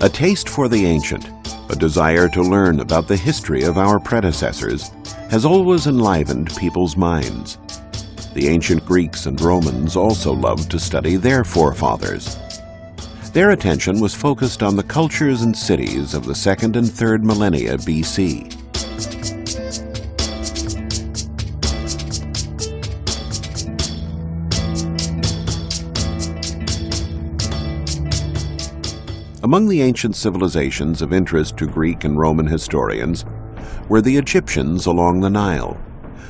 A taste for the ancient, a desire to learn about the history of our predecessors, has always enlivened people's minds. The ancient Greeks and Romans also loved to study their forefathers. Their attention was focused on the cultures and cities of the 2nd and 3rd millennia BC. Among the ancient civilizations of interest to Greek and Roman historians were the Egyptians along the Nile,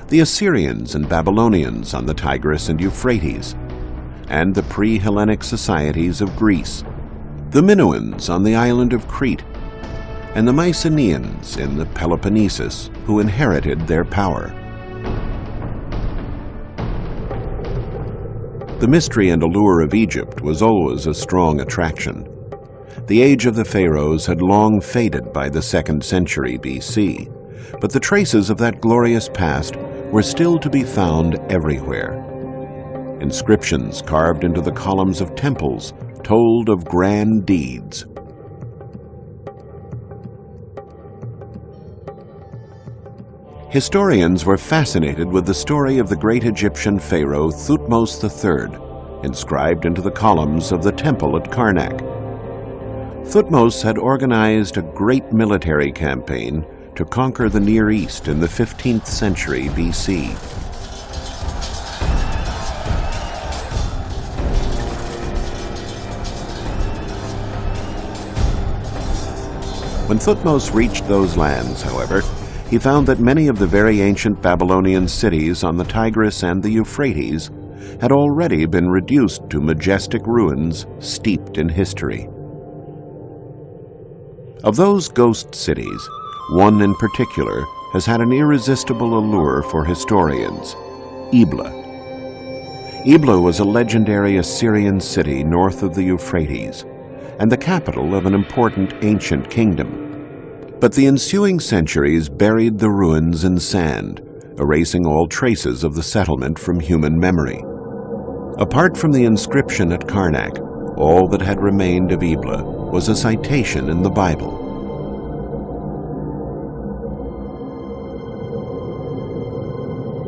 the Assyrians and Babylonians on the Tigris and Euphrates, and the pre-Hellenic societies of Greece, the Minoans on the island of Crete, and the Mycenaeans in the Peloponnesus, who inherited their power. The mystery and allure of Egypt was always a strong attraction. The age of the pharaohs had long faded by the 2nd century BC, but the traces of that glorious past were still to be found everywhere. Inscriptions carved into the columns of temples told of grand deeds. Historians were fascinated with the story of the great Egyptian pharaoh Thutmose III, inscribed into the columns of the temple at Karnak. Thutmose had organized a great military campaign to conquer the Near East in the 15th century BC. When Thutmose reached those lands, however, he found that many of the very ancient Babylonian cities on the Tigris and the Euphrates had already been reduced to majestic ruins steeped in history. Of those ghost cities, one in particular has had an irresistible allure for historians: Ebla. Ebla was a legendary Assyrian city north of the Euphrates, and the capital of an important ancient kingdom. But the ensuing centuries buried the ruins in sand, erasing all traces of the settlement from human memory. Apart from the inscription at Karnak, all that had remained of Ebla was a citation in the Bible.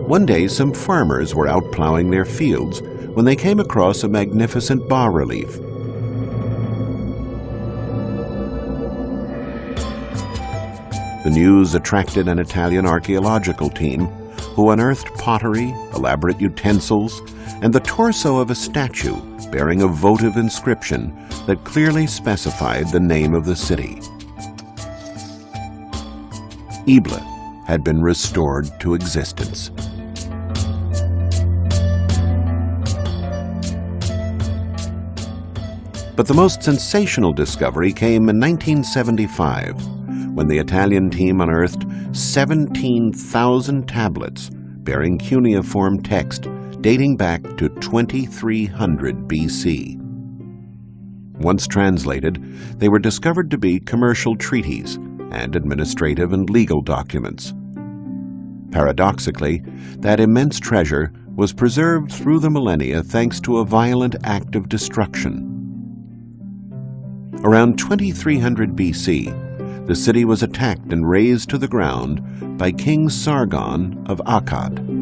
One day, some farmers were out plowing their fields when they came across a magnificent bas-relief. The news attracted an Italian archaeological team who unearthed pottery, elaborate utensils, and the torso of a statue bearing a votive inscription that clearly specified the name of the city. Ebla had been restored to existence. But the most sensational discovery came in 1975, when the Italian team unearthed 17,000 tablets bearing cuneiform text dating back to 2300 BC. Once translated, they were discovered to be commercial treaties and administrative and legal documents. Paradoxically, that immense treasure was preserved through the millennia thanks to a violent act of destruction. Around 2300 BC, the city was attacked and razed to the ground by King Sargon of Akkad.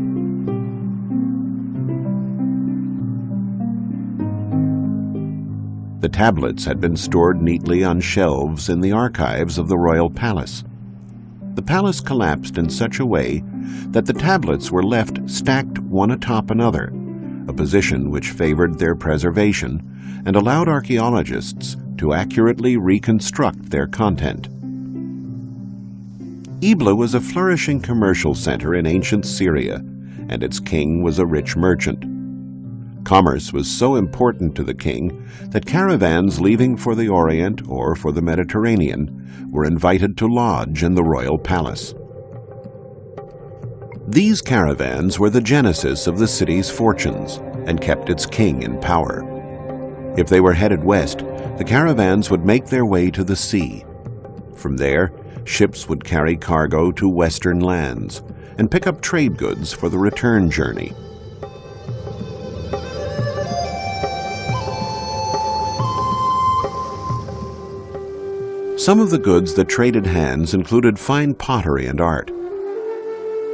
The tablets had been stored neatly on shelves in the archives of the royal palace. The palace collapsed in such a way that the tablets were left stacked one atop another, a position which favored their preservation and allowed archaeologists to accurately reconstruct their content. Ebla was a flourishing commercial center in ancient Syria, and its king was a rich merchant. Commerce was so important to the king that caravans leaving for the Orient or for the Mediterranean were invited to lodge in the royal palace. These caravans were the genesis of the city's fortunes and kept its king in power. If they were headed west, the caravans would make their way to the sea. From there, ships would carry cargo to western lands and pick up trade goods for the return journey. Some of the goods that traded hands included fine pottery and art,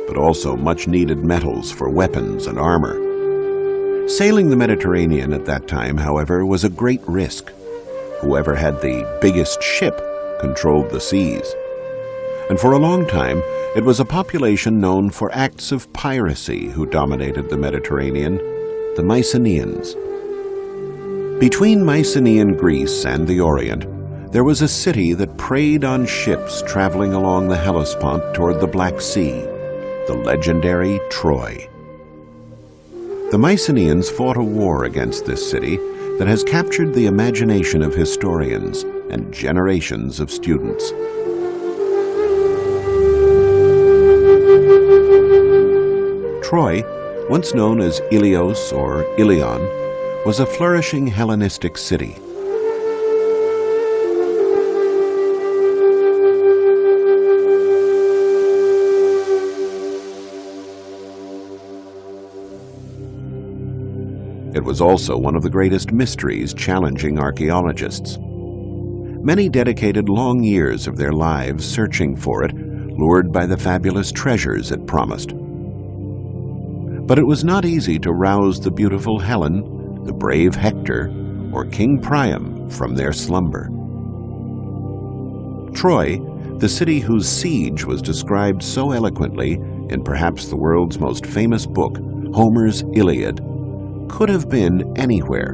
but also much-needed metals for weapons and armor. Sailing the Mediterranean at that time, however, was a great risk. Whoever had the biggest ship controlled the seas. And for a long time, it was a population known for acts of piracy who dominated the Mediterranean, the Mycenaeans. Between Mycenaean Greece and the Orient, there was a city that preyed on ships traveling along the Hellespont toward the Black Sea, the legendary Troy. The Mycenaeans fought a war against this city that has captured the imagination of historians and generations of students. Troy, once known as Ilios or Ilion, was a flourishing Hellenistic city. It was also one of the greatest mysteries challenging archaeologists. Many dedicated long years of their lives searching for it, lured by the fabulous treasures it promised. But it was not easy to rouse the beautiful Helen, the brave Hector, or King Priam from their slumber. Troy, the city whose siege was described so eloquently in perhaps the world's most famous book, Homer's Iliad, could have been anywhere.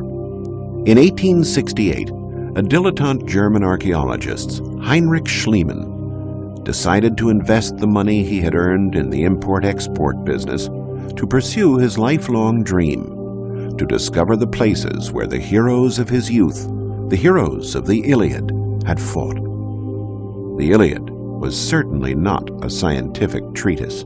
In 1868, a dilettante German archaeologist, Heinrich Schliemann, decided to invest the money he had earned in the import-export business to pursue his lifelong dream, to discover the places where the heroes of his youth, the heroes of the Iliad, had fought. The Iliad was certainly not a scientific treatise.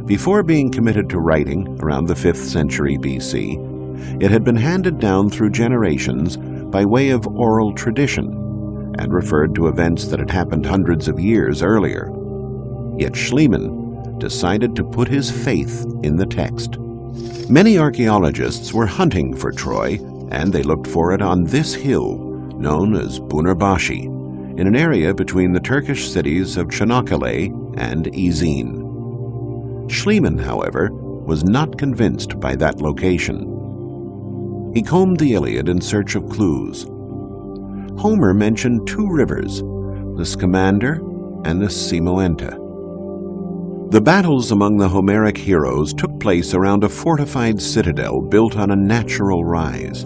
Before being committed to writing around the 5th century BC, it had been handed down through generations by way of oral tradition and referred to events that had happened hundreds of years earlier. Yet Schliemann decided to put his faith in the text. Many archaeologists were hunting for Troy, and they looked for it on this hill, known as Bunarbashi, in an area between the Turkish cities of Çanakkale and Aegean. Schliemann, however, was not convinced by that location. He combed the Iliad in search of clues. Homer mentioned two rivers, the Scamander and the Simoentia. The battles among the Homeric heroes took place around a fortified citadel built on a natural rise.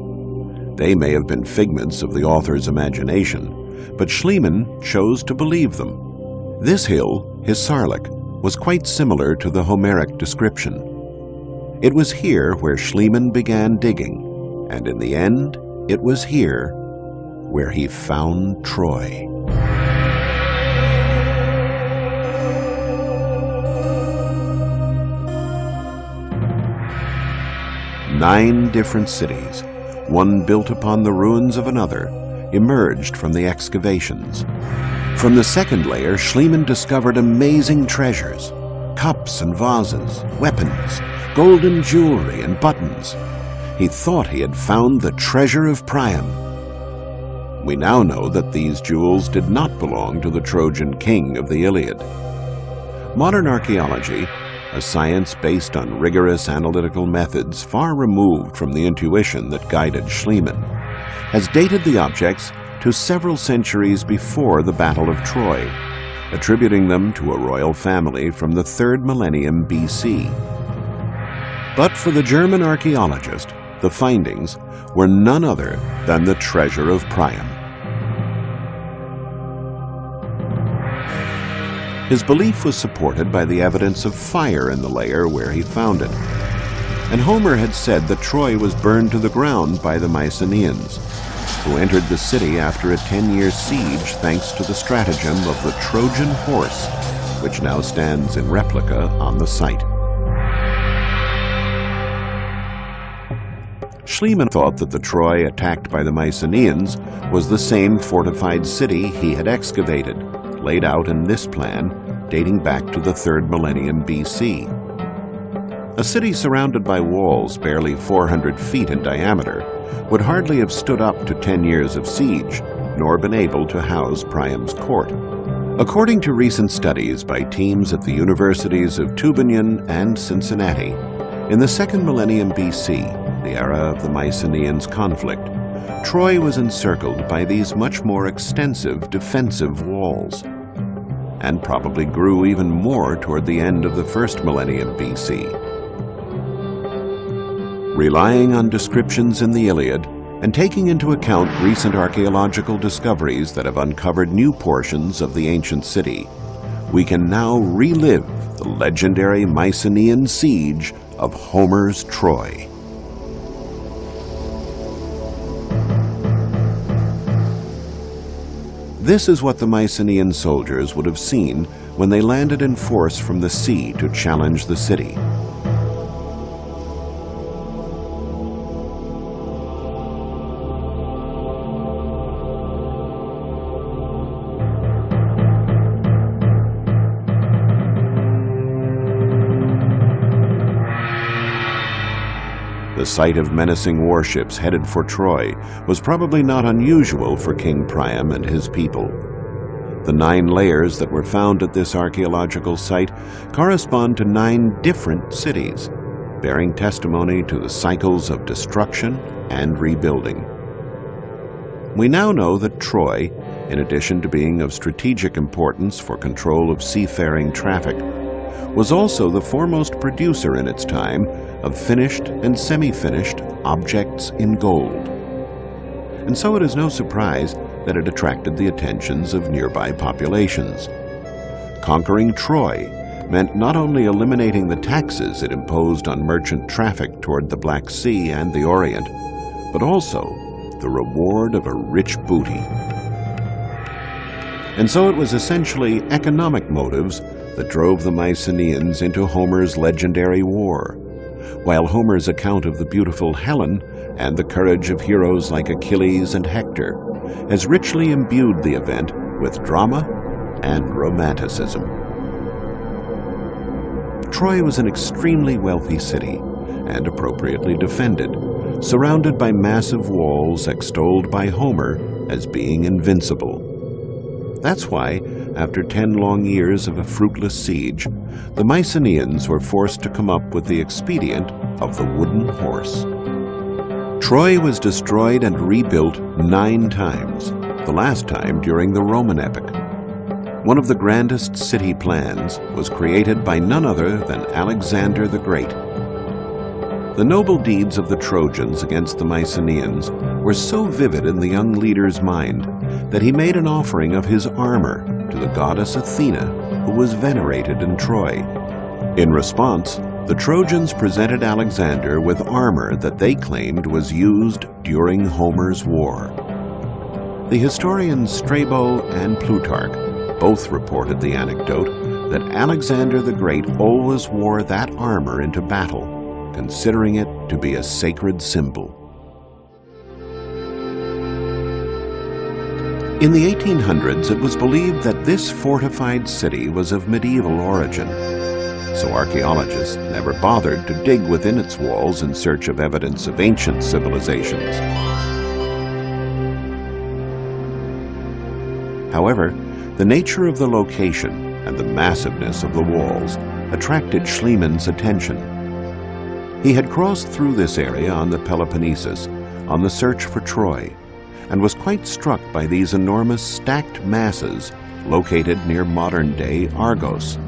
They may have been figments of the author's imagination, but Schliemann chose to believe them. This hill, Hisarlik, was quite similar to the Homeric description. It was here where Schliemann began digging, and in the end, it was here where he found Troy. Nine different cities, one built upon the ruins of another, emerged from the excavations. From the second layer, Schliemann discovered amazing treasures, cups and vases, weapons, golden jewelry and buttons. He thought he had found the treasure of Priam. We now know that these jewels did not belong to the Trojan king of the Iliad. Modern archaeology, a science based on rigorous analytical methods far removed from the intuition that guided Schliemann, has dated the objects to several centuries before the Battle of Troy, attributing them to a royal family from the 3rd millennium BC. But for the German archaeologist, the findings were none other than the treasure of Priam. His belief was supported by the evidence of fire in the layer where he found it. And Homer had said that Troy was burned to the ground by the Mycenaeans, who entered the city after a 10-year siege thanks to the stratagem of the Trojan horse, which now stands in replica on the site. Schliemann thought that the Troy attacked by the Mycenaeans was the same fortified city he had excavated, laid out in this plan dating back to the 3rd millennium BC. A city surrounded by walls barely 400 feet in diameter would hardly have stood up to 10 years of siege, nor been able to house Priam's court. According to recent studies by teams at the universities of Tübingen and Cincinnati, in the 2nd millennium BC, the era of the Mycenaeans' conflict, Troy was encircled by these much more extensive defensive walls, and probably grew even more toward the end of the 1st millennium BC. Relying on descriptions in the Iliad, and taking into account recent archaeological discoveries that have uncovered new portions of the ancient city, we can now relive the legendary Mycenaean siege of Homer's Troy. This is what the Mycenaean soldiers would have seen when they landed in force from the sea to challenge the city. The sight of menacing warships headed for Troy was probably not unusual for King Priam and his people. The 9 layers that were found at this archaeological site correspond to 9 different cities, bearing testimony to the cycles of destruction and rebuilding. We now know that Troy, in addition to being of strategic importance for control of seafaring traffic, was also the foremost producer in its time of finished and semi-finished objects in gold. And so it is no surprise that it attracted the attentions of nearby populations. Conquering Troy meant not only eliminating the taxes it imposed on merchant traffic toward the Black Sea and the Orient, but also the reward of a rich booty. And so it was essentially economic motives that drove the Mycenaeans into Homer's legendary war, while Homer's account of the beautiful Helen and the courage of heroes like Achilles and Hector has richly imbued the event with drama and romanticism. Troy was an extremely wealthy city and appropriately defended, surrounded by massive walls extolled by Homer as being invincible. That's why, after 10 long years of a fruitless siege, the Mycenaeans were forced to come up with the expedient of the wooden horse. Troy was destroyed and rebuilt 9 times, the last time during the Roman epoch. One of the grandest city plans was created by none other than Alexander the Great. The noble deeds of the Trojans against the Mycenaeans were so vivid in the young leader's mind that he made an offering of his armor to the goddess Athena, who was venerated in Troy. In response, the Trojans presented Alexander with armor that they claimed was used during Homer's war. The historians Strabo and Plutarch both reported the anecdote that Alexander the Great always wore that armor into battle, considering it to be a sacred symbol. In the 1800s, it was believed that this fortified city was of medieval origin, so archaeologists never bothered to dig within its walls in search of evidence of ancient civilizations. However, the nature of the location and the massiveness of the walls attracted Schliemann's attention. He had crossed through this area on the Peloponnesus on the search for Troy, and was quite struck by these enormous stacked masses located near modern-day Argos.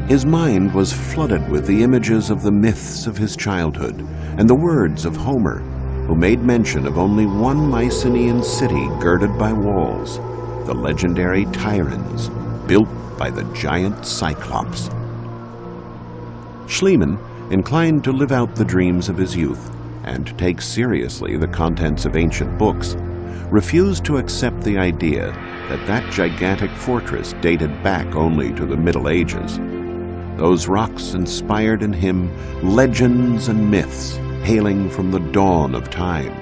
His mind was flooded with the images of the myths of his childhood and the words of Homer, who made mention of only one Mycenaean city girded by walls, the legendary Tiryns, built by the giant Cyclops. Schliemann, inclined to live out the dreams of his youth and to take seriously the contents of ancient books, refused to accept the idea that that gigantic fortress dated back only to the Middle Ages. Those rocks inspired in him legends and myths hailing from the dawn of time.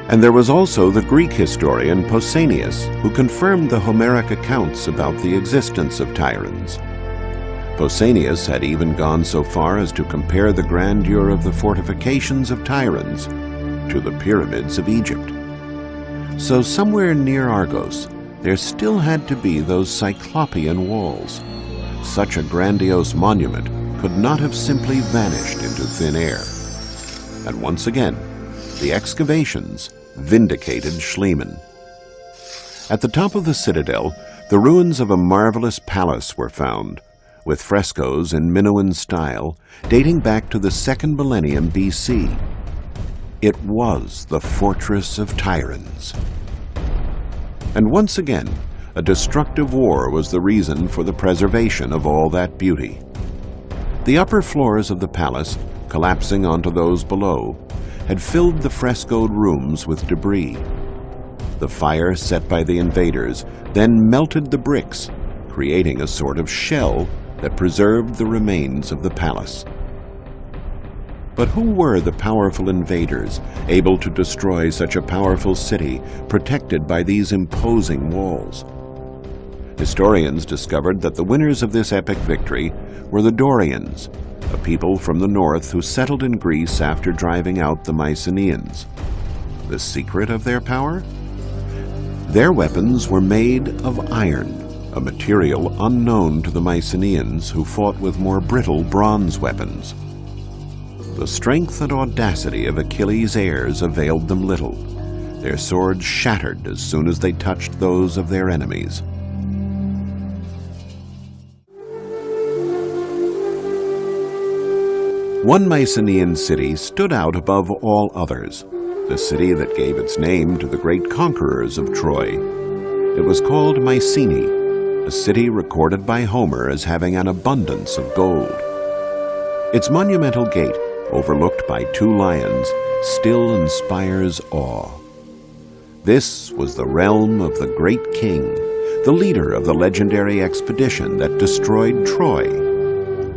And there was also the Greek historian Pausanias, who confirmed the Homeric accounts about the existence of Tiryns. Pausanias had even gone so far as to compare the grandeur of the fortifications of Tiryns to the pyramids of Egypt. So somewhere near Argos, there still had to be those Cyclopean walls. Such a grandiose monument could not have simply vanished into thin air. And once again, the excavations vindicated Schliemann. At the top of the citadel, the ruins of a marvelous palace were found, with frescoes in Minoan style dating back to the 2nd millennium BC. It was the fortress of Tiryns. And once again, a destructive war was the reason for the preservation of all that beauty. The upper floors of the palace, collapsing onto those below, had filled the frescoed rooms with debris. The fire set by the invaders then melted the bricks, creating a sort of shell that preserved the remains of the palace. But who were the powerful invaders able to destroy such a powerful city protected by these imposing walls? Historians discovered that the winners of this epic victory were the Dorians, a people from the north who settled in Greece after driving out the Mycenaeans. The secret of their power? Their weapons were made of iron, a material unknown to the Mycenaeans, who fought with more brittle bronze weapons. The strength and audacity of Achilles' heirs availed them little. Their swords shattered as soon as they touched those of their enemies. One Mycenaean city stood out above all others, the city that gave its name to the great conquerors of Troy. It was called Mycenae, a city recorded by Homer as having an abundance of gold. Its monumental gate, overlooked by 2 lions, still inspires awe. This was the realm of the great king, the leader of the legendary expedition that destroyed Troy,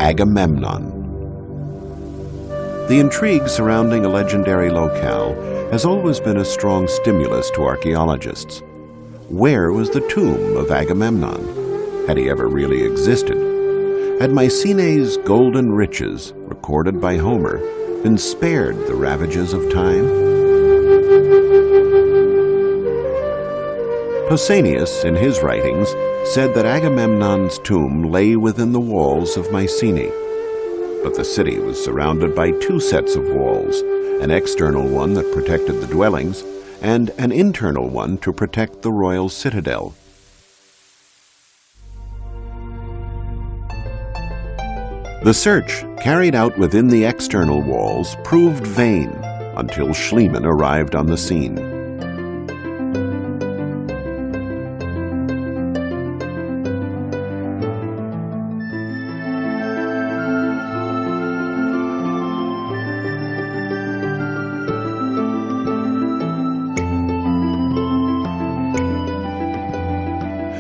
Agamemnon. The intrigue surrounding a legendary locale has always been a strong stimulus to archaeologists. Where was the tomb of Agamemnon? Had he ever really existed? Had Mycenae's golden riches, recorded by Homer, been spared the ravages of time? Pausanias, in his writings, said that Agamemnon's tomb lay within the walls of Mycenae. But the city was surrounded by 2 sets of walls, an external one that protected the dwellings, and an internal one to protect the royal citadel. The search, carried out within the external walls, proved vain until Schliemann arrived on the scene.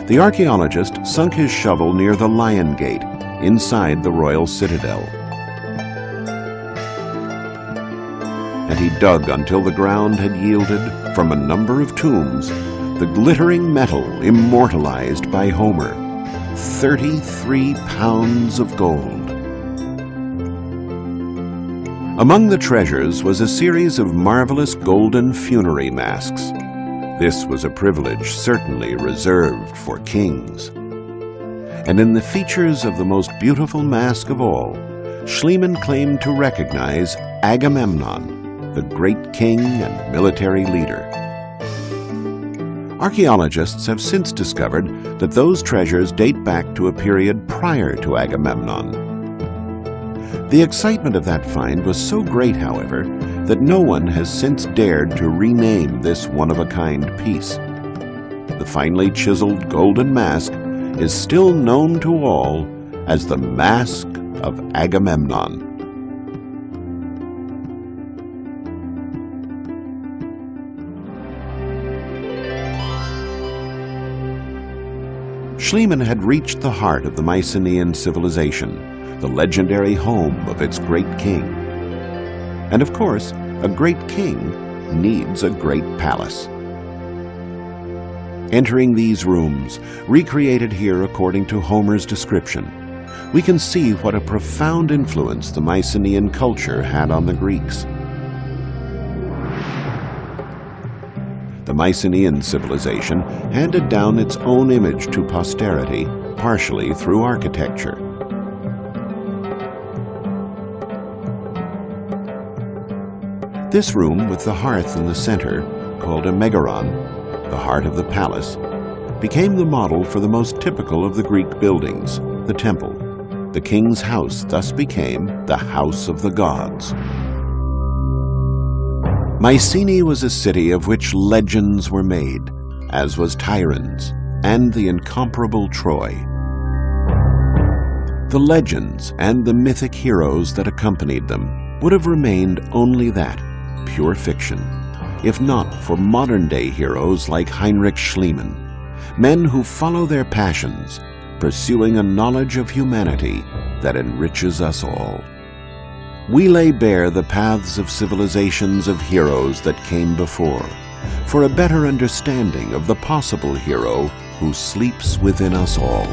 The archaeologist sunk his shovel near the Lion Gate, inside the royal citadel. And he dug until the ground had yielded, from a number of tombs, the glittering metal immortalized by Homer, 33 pounds of gold. Among the treasures was a series of marvelous golden funerary masks. This was a privilege certainly reserved for kings. And in the features of the most beautiful mask of all, Schliemann claimed to recognize Agamemnon, the great king and military leader. Archaeologists have since discovered that those treasures date back to a period prior to Agamemnon. The excitement of that find was so great, however, that no one has since dared to rename this one-of-a-kind piece. The finely chiseled golden mask is still known to all as the Mask of Agamemnon. Schliemann had reached the heart of the Mycenaean civilization, the legendary home of its great king. And of course, a great king needs a great palace. Entering these rooms, recreated here according to Homer's description, we can see what a profound influence the Mycenaean culture had on the Greeks. The Mycenaean civilization handed down its own image to posterity, partially through architecture. This room with the hearth in the center, called a megaron, the heart of the palace, became the model for the most typical of the Greek buildings, the temple. The king's house thus became the house of the gods. Mycenae was a city of which legends were made, as was Tiryns and the incomparable Troy. The legends and the mythic heroes that accompanied them would have remained only that, pure fiction, if not for modern-day heroes like Heinrich Schliemann, men who follow their passions, pursuing a knowledge of humanity that enriches us all. We lay bare the paths of civilizations of heroes that came before, for a better understanding of the possible hero who sleeps within us all.